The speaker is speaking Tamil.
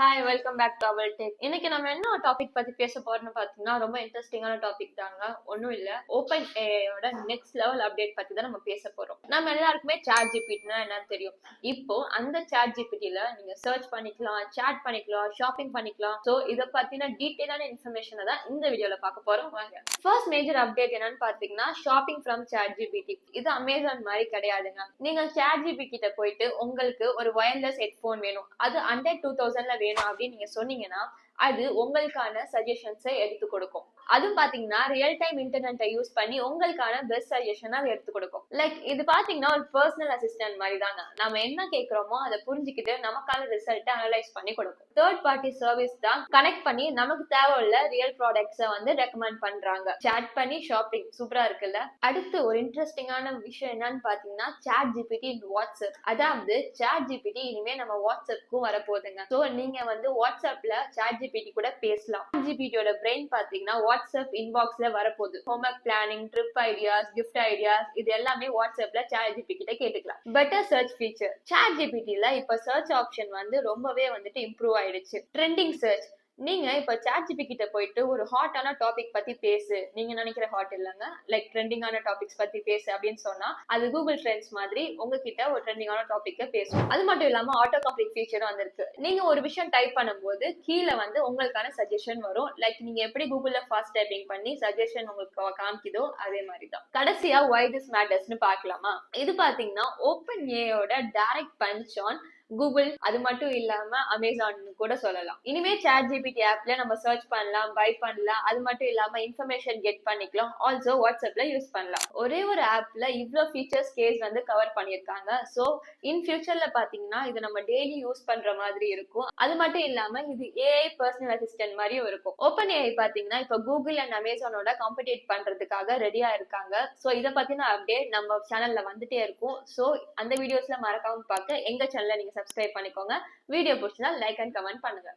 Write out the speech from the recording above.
Hi welcome back to our take. இன்னைக்கு நம்ம என்ன டாபிக் பத்தி பேச போறோம்னு பாத்தீங்கன்னா ரொம்ப இன்ட்ரெஸ்டிங்கான டாபிக் தாங்க. ஒன்றும் இல்ல, ஓப்பன் ஏஐயோட நெக்ஸ்ட் லெவல் அப்டேட் பத்தி தான் நம்ம பேச போறோம். நம்ம எல்லாருக்குமே சாட் ஜிபிடினா என்னன்னு தெரியும். இப்போ அந்த சாட் ஜிபிடில நீங்க சர்ச் பண்ணிக்கலாம், சாட் பண்ணிக்கலாம், ஷாப்பிங் பண்ணிக்கலாம். ஸோ இதை பத்தின டீட்டெயிலான இன்ஃபர்மேஷனை தான் இந்த வீடியோல பார்க்க போறோம். வாங்க. ஃபர்ஸ்ட் மேஜர் அப்டேட் என்னன்னு பாத்தீங்கன்னா ஷாப்பிங் ஃப்ரம் சாட் ஜிபிடி. இது அமேசான் மாதிரி கிடையாதுங்க. நீங்க சாட் ஜிபி கிட்ட போயிட்டு உங்களுக்கு ஒரு வயர்லெஸ் ஹெட்ஃபோன் வேணும், அது அண்டர் 2000 வேணும் அப்படின்னு நீங்க சொன்னீங்கன்னா அது உங்களுக்கான சஜஷன்ஸை எடுத்து கொடுக்கும். அதுவும் பாத்தீங்கன்னா ரியல் டைம் இன்டர்நெட்டை யூஸ் பண்ணி உங்களுக்கான பெஸ்ட் சஜஷன் அதை எடுத்து கொடுக்கும். லைக் இது பாத்தீங்கன்னா ஒரு பர்சனல் அசிஸ்டன்ட் மாதிரி தாங்க. நம்ம என்ன கேட்கிறோமோ அதை புரிஞ்சுக்கிட்டு நமக்கான ரிசல்ட்டை அனலைஸ் பண்ணி கொடுக்கும். தேர்ட் பார்ட்டி சர்வீஸ் தான் கனெக்ட் பண்ணி நமக்கு தேவையுள்ள ரியல் ப்ராடக்ட்ஸை வந்து ரெக்கமெண்ட் பண்றாங்க. சாட் பண்ணி ஷாப்பிங் சூப்பரா இருக்குல்ல. அடுத்து ஒரு இன்ட்ரெஸ்டிங்கான விஷயம் என்னன்னு பாத்தீங்கன்னா சாட் ஜிபிடி இன் வாட்ஸ்அப். அதாவது சாட் ஜிபிடி இனிமே நம்ம வாட்ஸ்அப்க்கும் வரப்போகுதுங்க. ஸோ நீங்க வந்து வாட்ஸ்அப்ல சாட் ஜிபிடி கூட பேசலாம். ஜிபிடியோட பிரெயின் பாத்தீங்கன்னா வாட்ஸ்அப் இன்பாக்ஸ்ல வரப்போகுது. Homework planning, trip ideas, gift ideas, இது எல்லாமே வாட்ஸ்அப்ல சாட் ஜிபிடி கிட்ட கேட்டுக்கலாம். Better search feature. சாட் ஜிபிடில இப்ப சர்ச் ஆப்ஷன் வந்து ரொம்பவே வந்துட்டு இம்ப்ரூவ் ஆயிடுச்சு. Trending search. நீங்க இப்ப சாட் ஜிபி கிட்ட போயிட்டு ஒரு ஹாட்டான டாபிக் பத்தி பேசு, நீங்க நினைக்கிற ஹாட் இல்லங்க, லைக் ட்ரெண்டிங்கான டாபிக்ஸ் பத்தி பேசு அப்படின்னு சொன்னா அது கூகுள் ட்ரெண்ட்ஸ் மாதிரி உங்ககிட்ட ஒரு ட்ரெண்டிங்கான டாபிக்க பேசும். அது மட்டும் இல்லாம ஆட்டோ கம்ப்ளீட் ஃபீச்சரும் வந்திருக்கு. நீங்க ஒரு விஷயம் டைப் பண்ணும்போது கீழே வந்து உங்களுக்கான சஜஷன் வரும். லைக் நீங்க எப்படி கூகுள்ல ஃபாஸ்ட் டைப்பிங் பண்ணி சஜஷன் உங்களுக்கு காமிக்குதோ அதே மாதிரி தான். கடைசியா why this matters-னு பார்க்கலாமா? இது பாத்தீங்கன்னா ஓப்பன் ஏஐயோட டைரக்ட் பஞ்ச் ஆன் கூகுள், அது மட்டும் இல்லாம அமேசான் கூட சொல்லலாம். இனிமே சாட் ஜிபிடி ஆப்ல நம்ம சர்ச் பண்ணலாம், பை பண்ணலாம், அது மட்டும் இல்லாம இன்ஃபர்மேஷன் கெட் பண்ணிக்கலாம். ஆல்சோ வாட்ஸ்அப்ல யூஸ் பண்ணலாம். ஒரே ஒரு ஆப்ல இவ்வளவு ஃபீச்சர்ஸ் கேஸ் வந்து கவர் பண்ணியிருக்காங்க. ஸோ இன் ஃபியூச்சர்ல பாத்தீங்கன்னா இது நம்ம டெய்லி யூஸ் பண்ற மாதிரி இருக்கும். அது மட்டும் இல்லாம இது ஏஐ பர்சனல் அசிஸ்டன்ட் மாதிரியும் இருக்கும். ஓப்பன் ஏஐ பாத்தீங்கன்னா இப்ப கூகுள் அண்ட் அமேசானோட காம்படிட் பண்றதுக்காக ரெடியா இருக்காங்க. ஸோ இதை பத்தின அப்டேட் நம்ம சேனல்ல வந்துட்டே இருக்கும். ஸோ அந்த வீடியோஸ்ல மறக்காம பார்க்க எங்க சேனல்ல நீங்க சப்ஸ்கிரைப் பண்ணிக்கோங்க. வீடியோ பிடிச்சா லைக் அண்ட் கமெண்ட் பண்ணுங்க.